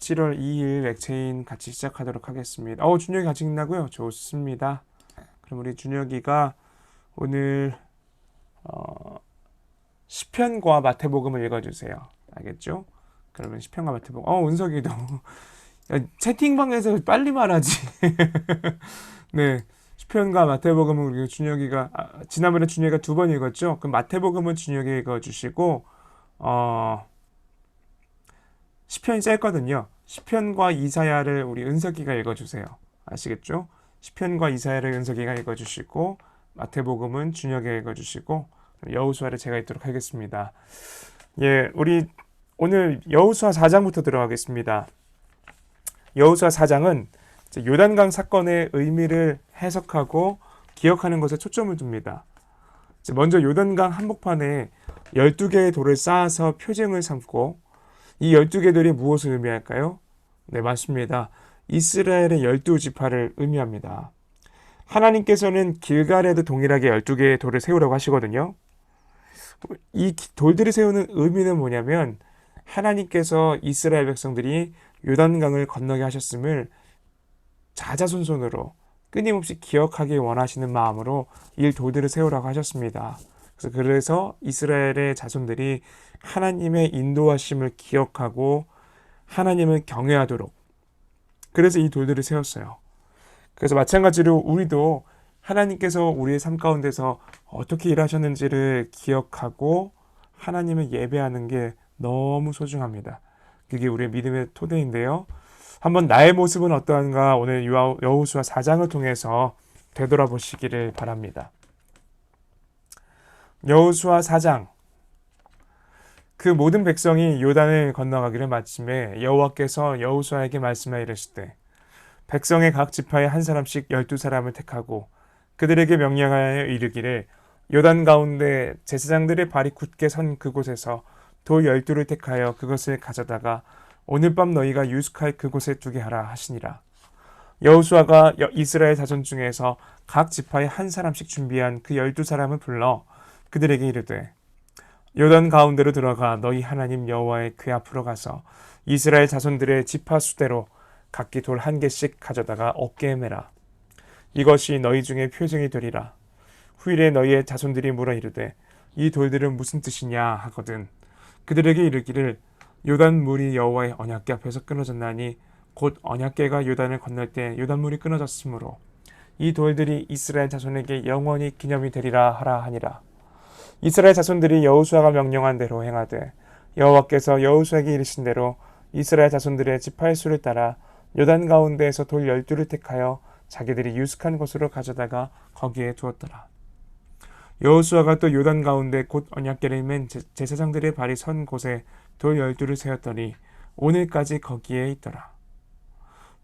7월 2일 렉체인 같이 시작하도록 하겠습니다. 준혁이 같이 읽나고요? 좋습니다. 그럼 우리 준혁이가 오늘 시편과 마태복음을 읽어주세요. 알겠죠? 그러면 시편과 마태복음. 은석이도 야, 채팅방에서 빨리 말하지. 네, 시편과 마태복음은 우리 준혁이가 지난번에 준혁이가 2번 읽었죠? 그럼 마태복음은 준혁이 읽어주시고 시편이 짧거든요. 시편과 이사야를 우리 은석이가 읽어주세요. 아시겠죠? 시편과 이사야를 은석이가 읽어주시고 마태복음은 준혁이가 읽어주시고 여호수아를 제가 읽도록 하겠습니다. 예, 우리 오늘 여호수아 4장부터 들어가겠습니다. 여호수아 4장은 요단강 사건의 의미를 해석하고 기억하는 것에 초점을 둡니다. 먼저 요단강 한복판에 12개의 돌을 쌓아서 표징을 삼고 이 12개 돌이 무엇을 의미할까요? 네, 맞습니다. 이스라엘의 12지파를 의미합니다. 하나님께서는 길갈에도 동일하게 12개의 돌을 세우라고 하시거든요. 이 돌들을 세우는 의미는 뭐냐면 하나님께서 이스라엘 백성들이 요단강을 건너게 하셨음을 자자손손으로 끊임없이 기억하기 원하시는 마음으로 이 돌들을 세우라고 하셨습니다. 그래서 이스라엘의 자손들이 하나님의 인도하심을 기억하고 하나님을 경외하도록 그래서 이 돌들을 세웠어요. 그래서 마찬가지로 우리도 하나님께서 우리의 삶 가운데서 어떻게 일하셨는지를 기억하고 하나님을 예배하는 게 너무 소중합니다. 그게 우리의 믿음의 토대인데요. 한번 나의 모습은 어떠한가 오늘 여호수아 4장을 통해서 되돌아보시기를 바랍니다. 여호수아 4장. 그 모든 백성이 요단을 건너가기를 마침에 여호와께서 여호수아에게 말씀하여 이르시되 백성의 각 지파에 한 사람씩 12사람을 택하고 그들에게 명령하여 이르기를 요단 가운데 제사장들의 발이 굳게 선 그곳에서 돌 12를 택하여 그것을 가져다가 오늘 밤 너희가 유숙할 그곳에 두게 하라 하시니라. 여호수아가 이스라엘 자손 중에서 각 지파에 한 사람씩 준비한 그 12사람을 불러 그들에게 이르되 요단 가운데로 들어가 너희 하나님 여호와의 그 앞으로 가서 이스라엘 자손들의 지파 수대로 각기 돌 1개씩 가져다가 어깨에 매라. 이것이 너희 중에 표징이 되리라. 후일에 너희의 자손들이 물어 이르되 이 돌들은 무슨 뜻이냐 하거든 그들에게 이르기를 요단 물이 여호와의 언약궤 앞에서 끊어졌나니 곧 언약궤가 요단을 건널 때 요단물이 끊어졌으므로 이 돌들이 이스라엘 자손에게 영원히 기념이 되리라 하라 하니라. 이스라엘 자손들이 여호수아가 명령한 대로 행하되 여호와께서 여호수아에게 이르신 대로 이스라엘 자손들의 지파의 수를 따라 요단 가운데에서 돌 12를 택하여 자기들이 유숙한 곳으로 가져다가 거기에 두었더라. 여호수아가 또 요단 가운데 곧 언약궤를 맨 제사장들의 발이 선 곳에 돌 12를 세웠더니 오늘까지 거기에 있더라.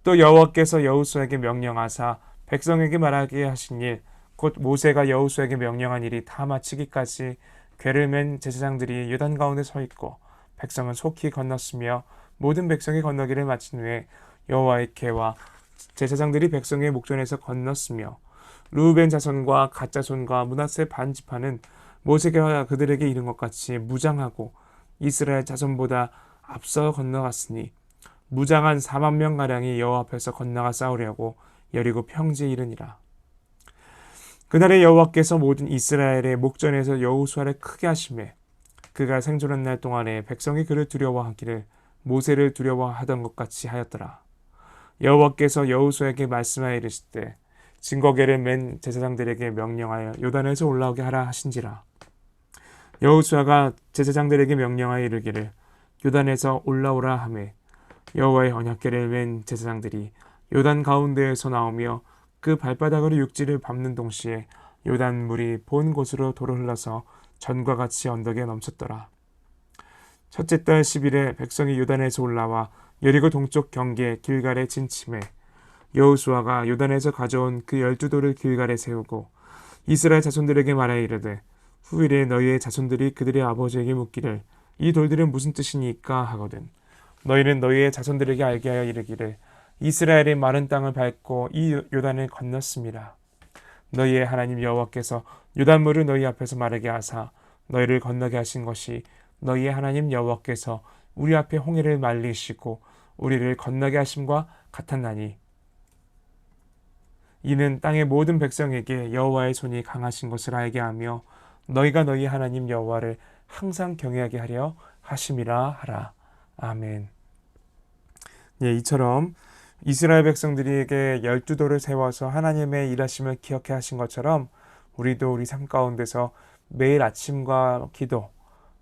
또 여호와께서 여호수아에게 명령하사 백성에게 말하게 하신 일 곧 모세가 여호수아에게 명령한 일이 다 마치기까지 궤를 맨 제사장들이 요단 가운데 서 있고 백성은 속히 건넜으며 모든 백성이 건너기를 마친 후에 여호와의 궤와 제사장들이 백성의 목전에서 건넜으며 르우벤 자손과 갓 자손과 므낫세 반 지파는 모세가 그들에게 이른 것 같이 무장하고 이스라엘 자손보다 앞서 건너갔으니 무장한 4만 명 가량이 여호와 앞에서 건너가 싸우려고 여리고 평지에 이르니라. 그날에 여호와께서 모든 이스라엘의 목전에서 여호수아를 크게 하시매 그가 생존한 날 동안에 백성이 그를 두려워하기를 모세를 두려워하던 것 같이 하였더라. 여호와께서 여호수아에게 말씀하여 이르시되 증거궤를 맨 제사장들에게 명령하여 요단에서 올라오게 하라 하신지라. 여호수아가 제사장들에게 명령하여 이르기를 요단에서 올라오라 하매 여호와의 언약궤를 맨 제사장들이 요단 가운데에서 나오며 그 발바닥으로 육지를 밟는 동시에 요단 물이 본 곳으로 도로 흘러서 전과 같이 언덕에 넘쳤더라. 첫째 달 10일에 백성이 요단에서 올라와 여리고 동쪽 경계 길갈에 진침해 여호수아가 요단에서 가져온 그 12돌을 길갈에 세우고 이스라엘 자손들에게 말하여 이르되 후일에 너희의 자손들이 그들의 아버지에게 묻기를 이 돌들은 무슨 뜻이니까 하거든 너희는 너희의 자손들에게 알게 하여 이르기를 이스라엘의 마른 땅을 밟고 이 요단을 건넜습니다. 너희의 하나님 여호와께서 요단물을 너희 앞에서 마르게 하사 너희를 건너게 하신 것이 너희의 하나님 여호와께서 우리 앞에 홍해를 말리시고 우리를 건너게 하심과 같았나니 이는 땅의 모든 백성에게 여호와의 손이 강하신 것을 알게 하며 너희가 너희 하나님 여호와를 항상 경외하게 하려 하심이라 하라. 아멘. 예, 이처럼 이스라엘 백성들에게 12돌을 세워서 하나님의 일하심을 기억해 하신 것처럼 우리도 우리 삶 가운데서 매일 아침과 기도,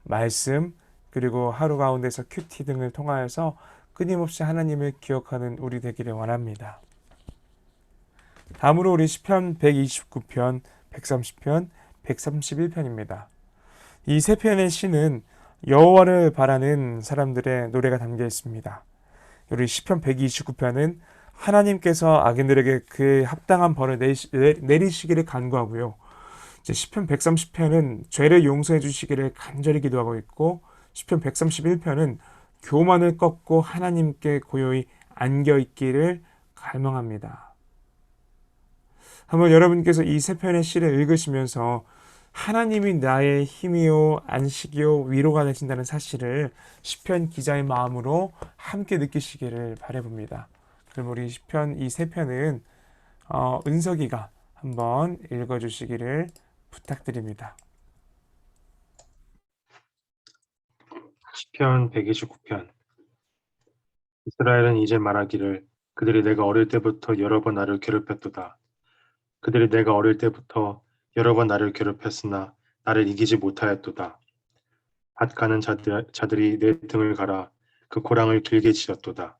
말씀, 그리고 하루 가운데서 큐티 등을 통하여서 끊임없이 하나님을 기억하는 우리 되기를 원합니다. 다음으로 우리 시편 129편, 130편, 131편입니다. 이 세 편의 시는 여호와를 바라는 사람들의 노래가 담겨 있습니다. 우리 시편 129편은 하나님께서 악인들에게 그에 합당한 벌을 내리시기를 간구하고요. 시편 130편은 죄를 용서해 주시기를 간절히 기도하고 있고, 시편 131편은 교만을 꺾고 하나님께 고요히 안겨 있기를 갈망합니다. 한번 여러분께서 이 세 편의 시를 읽으시면서 하나님이 나의 힘이요 안식이요 위로가 되신다는 사실을 시편 기자의 마음으로 함께 느끼시기를 바라봅니다. 그럼 우리 시편 이 세 편은 은석이가 한번 읽어주시기를 부탁드립니다. 시편 129편. 이스라엘은 이제 말하기를 그들이 내가 어릴 때부터 여러 번 나를 괴롭혔도다. 그들이 내가 어릴 때부터 여러 번 나를 괴롭혔으나 나를 이기지 못하였도다. 밭 가는 자들이 내 등을 갈아 그 고랑을 길게 지었도다.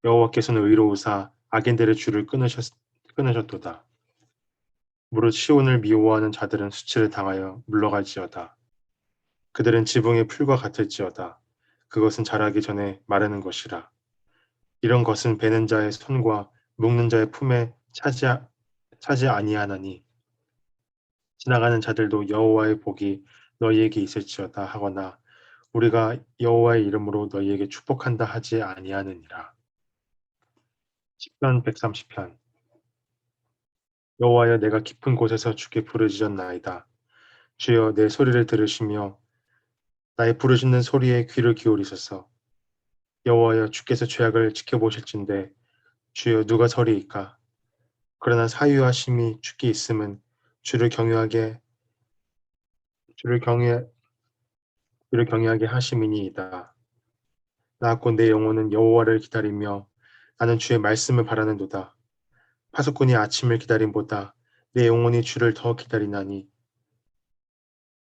여호와께서는 의로우사 악인들의 줄을 끊으셨도다. 무릇 시온을 미워하는 자들은 수치를 당하여 물러갈지어다. 그들은 지붕의 풀과 같을지어다. 그것은 자라기 전에 마르는 것이라. 이런 것은 베는 자의 손과 묶는 자의 품에 차지 아니하나니 지나가는 자들도 여호와의 복이 너희에게 있을지어다 하거나 우리가 여호와의 이름으로 너희에게 축복한다 하지 아니하느니라. 시편 130편. 여호와여, 내가 깊은 곳에서 주께 부르짖었나이다. 주여, 내 소리를 들으시며 나의 부르짖는 소리에 귀를 기울이소서. 여호와여, 주께서 죄악을 지켜보실진대 주여, 누가 서리이까? 그러나 사유하심이 주께 있음은 주를 경외하게 하심이니이다. 나 곧 내 영혼은 여호와를 기다리며 나는 주의 말씀을 바라는도다. 파수꾼이 아침을 기다림보다 내 영혼이 주를 더 기다리나니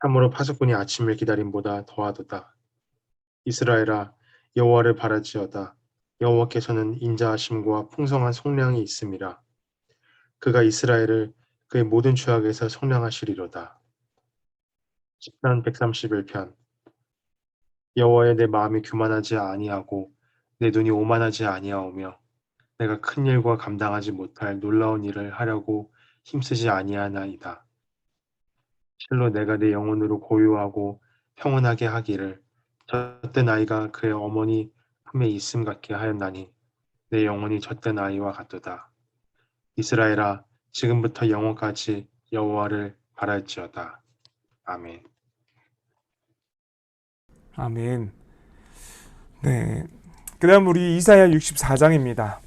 참으로 파수꾼이 아침을 기다림보다 더하도다. 이스라엘아, 여호와를 바라지어다. 여호와께서는 인자하심과 풍성한 속량이 있음이라. 그가 이스라엘을 그의 모든 죄악에서 속량하시리로다. 시편 131편. 여호와여, 내 마음이 교만하지 아니하고 내 눈이 오만하지 아니하오며 내가 큰 일과 감당하지 못할 놀라운 일을 하려고 힘쓰지 아니하나이다. 실로 내가 내 영혼으로 고요하고 평온하게 하기를 젖된 아이가 그의 어머니 품에 있음 같게 하였나니 내 영혼이 젖된 아이와 같도다. 이스라엘아, 지금부터 영원까지 여호와를 바랄지어다. 아멘. 아멘. 네. 그 다음 우리 이사야 64장입니다.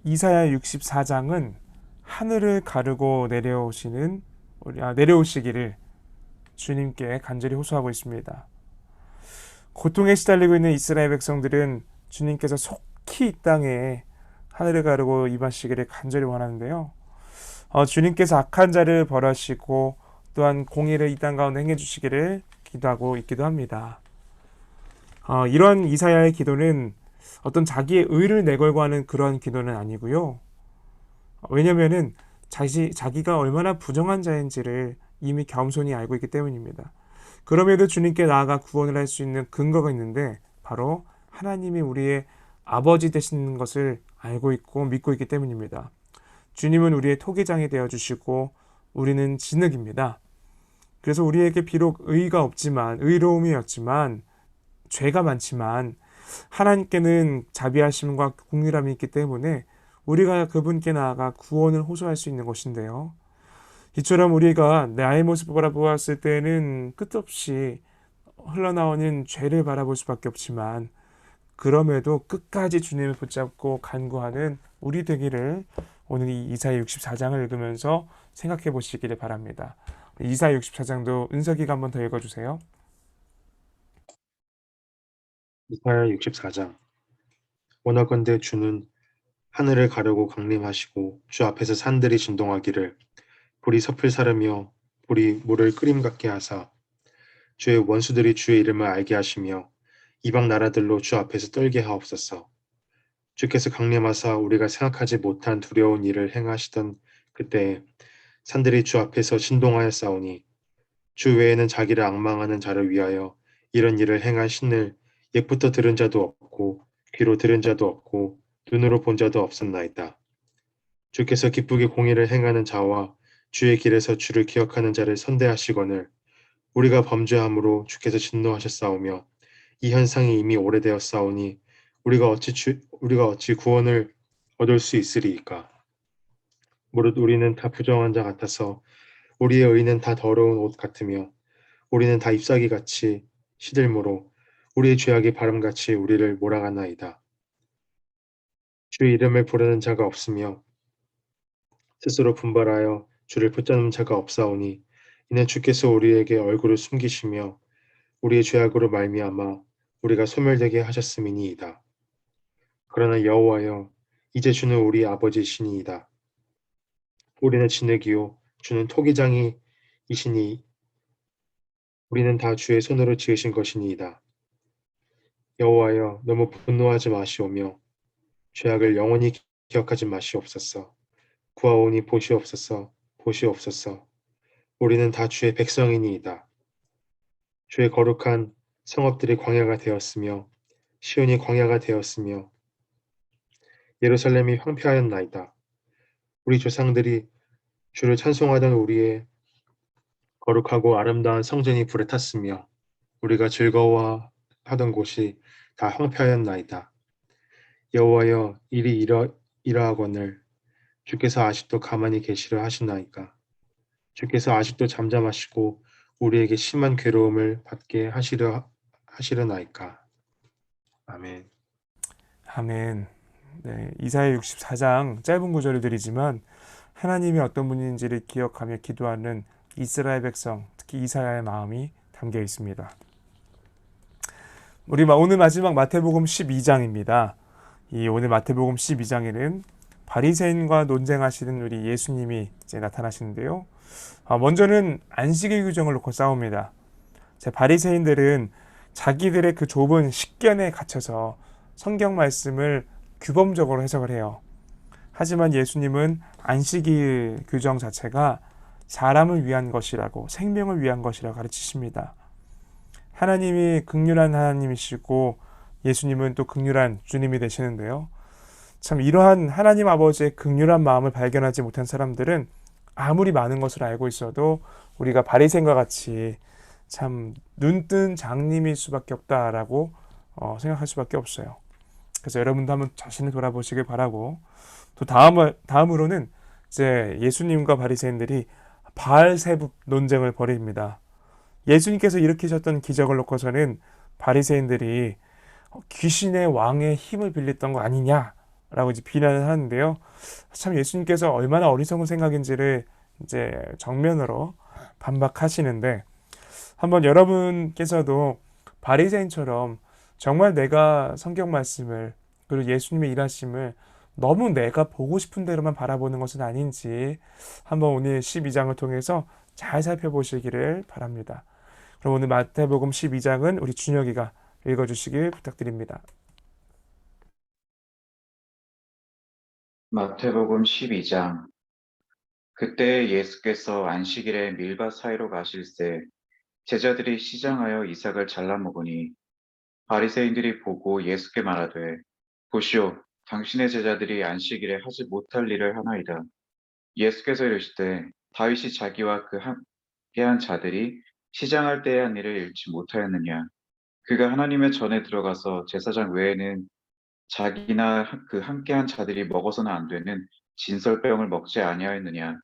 이사야 64장은 하늘을 가르고 내려오시기를 주님께 간절히 호소하고 있습니다. 고통에 시달리고 있는 이스라엘 백성들은 주님께서 속히 이 땅에 하늘을 가르고 임하시기를 간절히 원하는데요. 주님께서 악한 자를 벌하시고 또한 공의를 이 땅 가운데 행해 주시기를 기도하고 있기도 합니다. 이런 이사야의 기도는 어떤 자기의 의를 내걸고 하는 그런 기도는 아니고요. 왜냐면은 자기가 얼마나 부정한 자인지를 이미 겸손히 알고 있기 때문입니다. 그럼에도 주님께 나아가 구원을 할 수 있는 근거가 있는데 바로 하나님이 우리의 아버지 되시는 것을 알고 있고 믿고 있기 때문입니다. 주님은 우리의 토기장이 되어주시고 우리는 진흙입니다. 그래서 우리에게 비록 의로움이 없지만 죄가 많지만 하나님께는 자비하심과 긍휼함이 있기 때문에 우리가 그분께 나아가 구원을 호소할 수 있는 것인데요. 이처럼 우리가 나의 모습을 바라보았을 때는 끝없이 흘러나오는 죄를 바라볼 수밖에 없지만 그럼에도 끝까지 주님을 붙잡고 간구하는 우리 되기를 오늘 이 이사야 64장을 읽으면서 생각해 보시기를 바랍니다. 이사야 64장도 은석이가 한번 더 읽어주세요. 이사야 64장. 원하건대 주는 하늘을 가르고 강림하시고 주 앞에서 산들이 진동하기를 불이 섭을 사르며 불이 물을 끓임 같게 하사 주의 원수들이 주의 이름을 알게 하시며 이방 나라들로 주 앞에서 떨게 하옵소서. 주께서 강림하사 우리가 생각하지 못한 두려운 일을 행하시던 그때에 산들이 주 앞에서 진동하여 싸우니 주 외에는 자기를 앙망하는 자를 위하여 이런 일을 행한 신을 옛부터 들은 자도 없고 귀로 들은 자도 없고 눈으로 본 자도 없었나이다. 주께서 기쁘게 공의를 행하는 자와 주의 길에서 주를 기억하는 자를 선대하시거늘 우리가 범죄함으로 주께서 진노하셨사오며 이 현상이 이미 오래되었사오니 우리가 어찌 구원을 얻을 수 있으리이까. 무릇 우리는 다 부정한 자 같아서 우리의 의는 다 더러운 옷 같으며 우리는 다 잎사귀 같이 시들므로 우리의 죄악이 바람같이 우리를 몰아가나이다. 주의 이름을 부르는 자가 없으며 스스로 분발하여 주를 붙잡는 자가 없사오니 이는 주께서 우리에게 얼굴을 숨기시며 우리의 죄악으로 말미암아 우리가 소멸되게 하셨음이니이다. 그러나 여호와여 이제 주는 우리 아버지시니이다. 우리는 진흙이요 주는 토기장이이시니 우리는 다 주의 손으로 지으신 것이니이다. 여호와여 너무 분노하지 마시오며 죄악을 영원히 기억하지 마시옵소서. 구하오니 보시옵소서 보시옵소서. 우리는 다 주의 백성이니이다. 주의 거룩한 성읍들이 광야가 되었으며 시온이 광야가 되었으며 예루살렘이 황폐하였나이다. 우리 조상들이 주를 찬송하던 우리의 거룩하고 아름다운 성전이 불에 탔으며 우리가 즐거워하던 곳이 다 황폐하였나이다. 여호와여 이러하거늘 주께서 아직도 가만히 계시려 하시나이까. 주께서 아직도 잠잠하시고 우리에게 심한 괴로움을 받게 하시려나이까. 아멘. 아멘. 네, 이사야 64장 짧은 구절을 드리지만 하나님이 어떤 분인지를 기억하며 기도하는 이스라엘 백성, 특히 이사야의 마음이 담겨 있습니다. 우리 오늘 마지막 마태복음 12장입니다. 이 오늘 마태복음 12장에는 바리새인과 논쟁하시는 우리 예수님이 이제 나타나시는데요. 먼저는 안식일 규정을 놓고 싸웁니다. 바리새인들은 자기들의 그 좁은 식견에 갇혀서 성경 말씀을 규범적으로 해석을 해요. 하지만 예수님은 안식일 규정 자체가 사람을 위한 것이라고, 생명을 위한 것이라고 가르치십니다. 하나님이 긍휼한 하나님이시고 예수님은 또 긍휼한 주님이 되시는데요. 참 이러한 하나님 아버지의 긍휼한 마음을 발견하지 못한 사람들은 아무리 많은 것을 알고 있어도 우리가 바리새인과 같이 참 눈뜬 장님일 수밖에 없다라고 생각할 수밖에 없어요. 그래서 여러분도 한번 자신을 돌아보시길 바라고, 또 다음으로는 이제 예수님과 바리새인들이 바알세붑 논쟁을 벌입니다. 예수님께서 일으키셨던 기적을 놓고서는 바리새인들이 귀신의 왕의 힘을 빌렸던 거 아니냐라고 이제 비난을 하는데요. 참 예수님께서 얼마나 어리석은 생각인지를 이제 정면으로 반박하시는데, 한번 여러분께서도 바리새인처럼 정말 내가 성경 말씀을 그리고 예수님의 일하심을 너무 내가 보고 싶은 대로만 바라보는 것은 아닌지 한번 오늘 12장을 통해서 잘 살펴보시기를 바랍니다. 그럼 오늘 마태복음 12장은 우리 준혁이가 읽어주시길 부탁드립니다. 마태복음 12장. 그때 예수께서 안식일에 밀밭 사이로 가실새 제자들이 시장하여 이삭을 잘라 먹으니 바리새인들이 보고 예수께 말하되 보시오 당신의 제자들이 안식일에 하지 못할 일을 하나이다. 예수께서 이르시되 다윗이 자기와 그 함께한 자들이 시장할 때에 한 일을 잃지 못하였느냐. 그가 하나님의 전에 들어가서 제사장 외에는 자기나 그 함께한 자들이 먹어서는 안 되는 진설병을 먹지 아니하였느냐.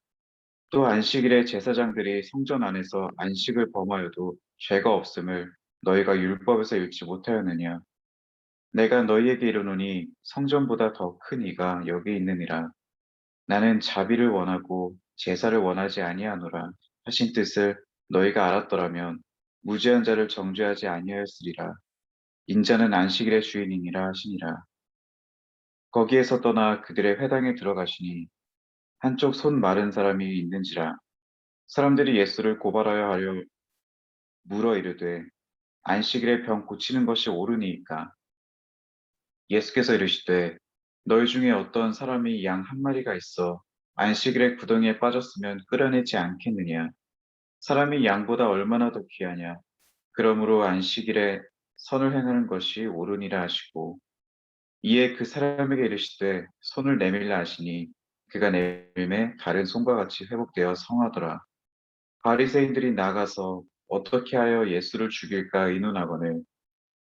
또 안식일에 제사장들이 성전 안에서 안식을 범하여도 죄가 없음을 너희가 율법에서 읽지 못하였느냐. 내가 너희에게 이르노니 성전보다 더 큰 이가 여기 있느니라. 나는 자비를 원하고 제사를 원하지 아니하노라 하신 뜻을 너희가 알았더라면 무죄한 자를 정죄하지 아니하였으리라. 인자는 안식일의 주인이니라 하시니라. 거기에서 떠나 그들의 회당에 들어가시니 한쪽 손 마른 사람이 있는지라. 사람들이 예수를 고발하여 하려 물어 이르되 안식일에 병 고치는 것이 옳으니이까. 예수께서 이르시되 너희 중에 어떤 사람이 양 한 마리가 있어 안식일에 구덩이에 빠졌으면 끌어내지 않겠느냐. 사람이 양보다 얼마나 더 귀하냐. 그러므로 안식일에 선을 행하는 것이 옳으니라 하시고 이에 그 사람에게 이르시되 손을 내밀라 하시니 그가 내밀매 다른 손과 같이 회복되어 성하더라. 바리새인들이 나가서 어떻게 하여 예수를 죽일까 의논하거늘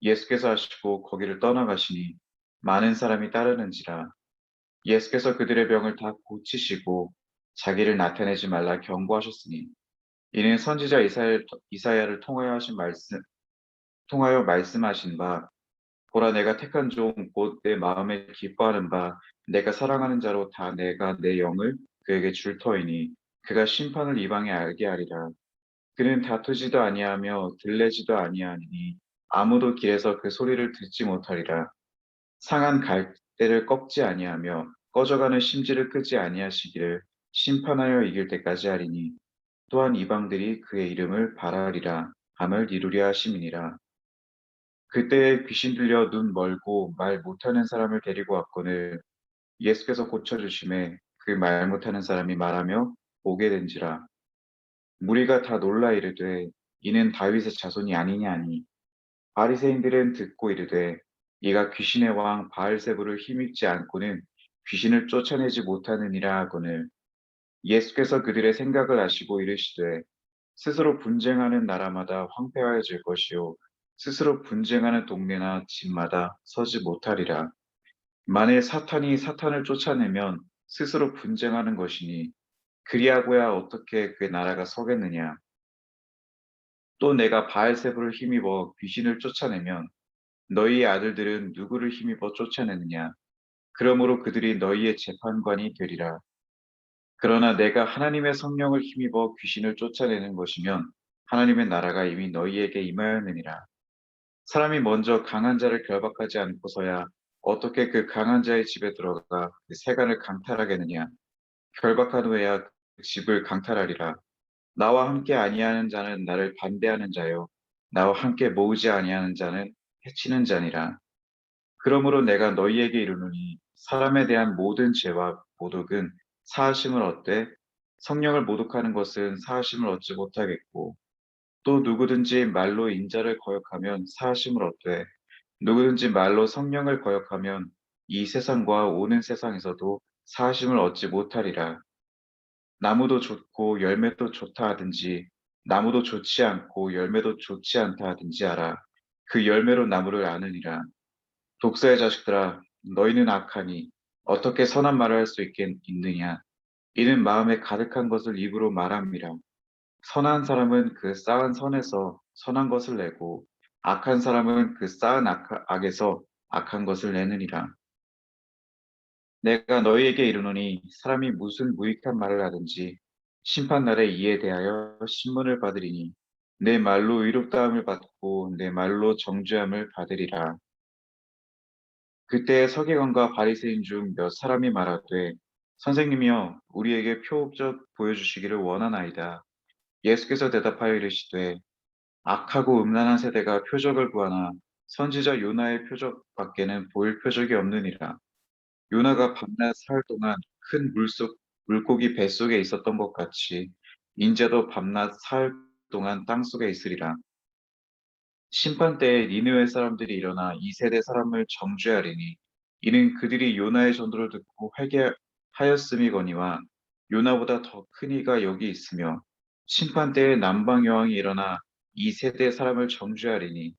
예수께서 하시고 거기를 떠나가시니 많은 사람이 따르는지라. 예수께서 그들의 병을 다 고치시고 자기를 나타내지 말라 경고하셨으니 이는 선지자 이사야를 통하여 말씀하신 바 보라 내가 택한 종 곧 내 마음에 기뻐하는 바 내가 사랑하는 자로 다 내가 내 영을 그에게 줄 터이니 그가 심판을 이방에 알게 하리라. 그는 다투지도 아니하며 들레지도 아니하니 아무도 길에서 그 소리를 듣지 못하리라. 상한 갈대를 꺾지 아니하며 꺼져가는 심지를 끄지 아니하시기를 심판하여 이길 때까지 하리니 또한 이방들이 그의 이름을 바라리라 함을 이루려 하심이니라. 그때에 귀신 들려 눈 멀고 말 못하는 사람을 데리고 왔거늘 예수께서 고쳐주심에 그 말 못하는 사람이 말하며 보게 된지라. 무리가 다 놀라 이르되 이는 다윗의 자손이 아니냐 하니 바리새인들은 듣고 이르되 이가 귀신의 왕 바알세불을 힘입지 않고는 귀신을 쫓아내지 못하느니라 하거늘 예수께서 그들의 생각을 아시고 이르시되 스스로 분쟁하는 나라마다 황폐하여질 것이요 스스로 분쟁하는 동네나 집마다 서지 못하리라. 만일 사탄이 사탄을 쫓아내면 스스로 분쟁하는 것이니 그리하고야 어떻게 그 나라가 서겠느냐. 또 내가 바알세불을 힘입어 귀신을 쫓아내면 너희의 아들들은 누구를 힘입어 쫓아내느냐. 그러므로 그들이 너희의 재판관이 되리라. 그러나 내가 하나님의 성령을 힘입어 귀신을 쫓아내는 것이면 하나님의 나라가 이미 너희에게 임하였느니라. 사람이 먼저 강한 자를 결박하지 않고서야 어떻게 그 강한 자의 집에 들어가 그 세간을 강탈하겠느냐. 결박한 후에야 그 집을 강탈하리라. 나와 함께 아니하는 자는 나를 반대하는 자요 나와 함께 모으지 아니하는 자는 해치는 자니라. 그러므로 내가 너희에게 이르노니 사람에 대한 모든 죄와 모독은 사하심을 얻되 성령을 모독하는 것은 사하심을 얻지 못하겠고 또 누구든지 말로 인자를 거역하면 사하심을 얻되 누구든지 말로 성령을 거역하면 이 세상과 오는 세상에서도 사하심을 얻지 못하리라. 나무도 좋고 열매도 좋다 하든지 나무도 좋지 않고 열매도 좋지 않다 하든지 알아. 그 열매로 나무를 아느니라. 독사의 자식들아 너희는 악하니 어떻게 선한 말을 할 수 있느냐. 이는 마음에 가득한 것을 입으로 말함이라. 선한 사람은 그 쌓은 선에서 선한 것을 내고 악한 사람은 그 쌓은 악에서 악한 것을 내느니라. 내가 너희에게 이르노니 사람이 무슨 무익한 말을 하든지 심판날에 이에 대하여 신문을 받으리니 내 말로 의롭다함을 받고 내 말로 정죄함을 받으리라. 그때 서기관과 바리새인 중 몇 사람이 말하되 선생님이여 우리에게 표적 보여주시기를 원하나이다. 예수께서 대답하여 이르시되 악하고 음란한 세대가 표적을 구하나 선지자 요나의 표적밖에는 보일 표적이 없느니라. 요나가 밤낮 사흘 동안 큰 물고기 뱃속에 있었던 것 같이 인자도 밤낮 사흘 동안 땅속에 있으리라. 심판 때에 니느웨 사람들이 일어나 이 세대 사람을 정죄하리니 이는 그들이 요나의 전도를 듣고 회개하였음이거니와 요나보다 더 큰 이가 여기 있으며 심판 때에 남방 여왕이 일어나 이 세대 사람을 정죄하리니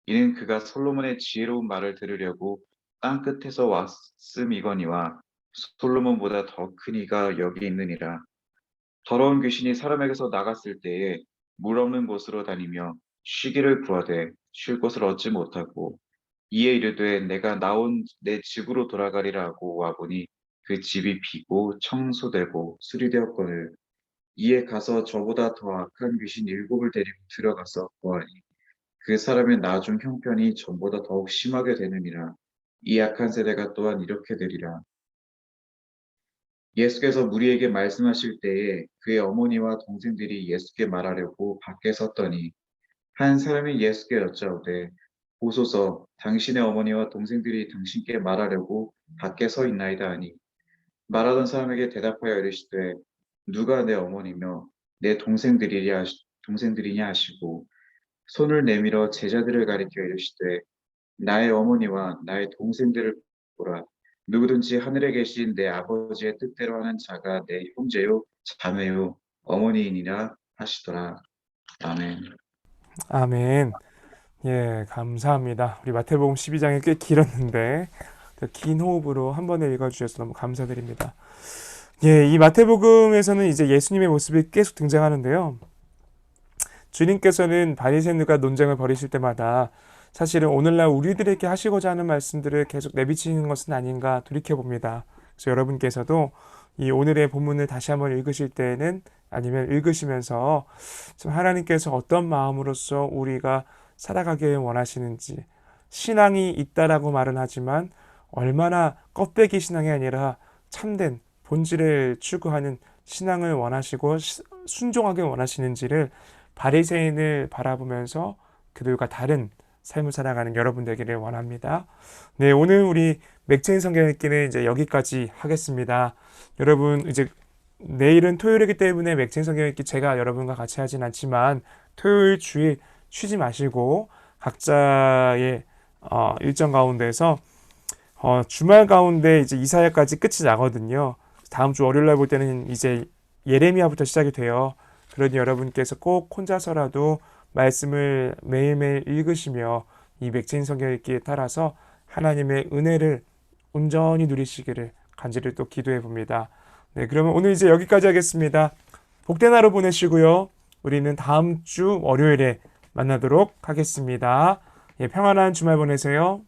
이는 그가 솔로몬의 지혜로운 말을 들으려고 땅 끝에서 왔음이거니와 솔로몬보다 더 큰 이가 여기 있느니라. 더러운 귀신이 사람에게서 나갔을 때에 물 없는 곳으로 다니며 쉬기를 구하되 쉴 곳을 얻지 못하고 이에 이르되 내가 나온 내 집으로 돌아가리라고 와보니 그 집이 비고 청소되고 수리되었거늘. 이에 가서 저보다 더 악한 귀신 7을 데리고 들어가서 보아니 그 사람의 나중 형편이 전보다 더욱 심하게 되느니라. 이 악한 세대가 또한 이렇게 되리라. 예수께서 무리에게 말씀하실 때에 그의 어머니와 동생들이 예수께 말하려고 밖에 섰더니 한 사람이 예수께 여짜오되 보소서 당신의 어머니와 동생들이 당신께 말하려고 밖에 서 있나이다 하니 말하던 사람에게 대답하여 이르시되 누가 내 어머니며 내 동생들이냐 하시고 손을 내밀어 제자들을 가리켜 이르시되 나의 어머니와 나의 동생들을 보라. 누구든지 하늘에 계신 내 아버지의 뜻대로 하는 자가 내 형제요 자매요 어머니이니라 하시더라. 아멘. 아멘. 예, 감사합니다. 우리 마태복음 12장이 꽤 길었는데 긴 호흡으로 한 번에 읽어주셔서 너무 감사드립니다. 예, 이 마태복음에서는 이제 예수님의 모습이 계속 등장하는데요. 주님께서는 바리새인들과 논쟁을 벌이실 때마다 사실은 오늘날 우리들에게 하시고자 하는 말씀들을 계속 내비치는 것은 아닌가 돌이켜봅니다. 그래서 여러분께서도 이 오늘의 본문을 다시 한번 읽으실 때는 아니면 읽으시면서 좀 하나님께서 어떤 마음으로서 우리가 살아가길 원하시는지, 신앙이 있다라고 말은 하지만 얼마나 껍데기 신앙이 아니라 참된 본질을 추구하는 신앙을 원하시고 순종하길 원하시는지를 바리새인을 바라보면서 그들과 다른 삶을 살아가는 여러분 되기를 원합니다. 네, 오늘 우리 맥체인 성경 읽기는 이제 여기까지 하겠습니다. 여러분 이제 내일은 토요일이기 때문에 맥체인 성경 읽기 제가 여러분과 같이 하진 않지만 토요일 주일 쉬지 마시고 각자의 일정 가운데서 주말 가운데 이제 이사야까지 끝이 나거든요. 다음 주 월요일 날 볼 때는 이제 예레미야부터 시작이 돼요. 그러니 여러분께서 꼭 혼자서라도 말씀을 매일매일 읽으시며 이 맥체인 성경 읽기에 따라서 하나님의 은혜를 온전히 누리시기를 간절히 또 기도해 봅니다. 네, 그러면 오늘 이제 여기까지 하겠습니다. 복된 하루 보내시고요. 우리는 다음 주 월요일에 만나도록 하겠습니다. 예, 평안한 주말 보내세요.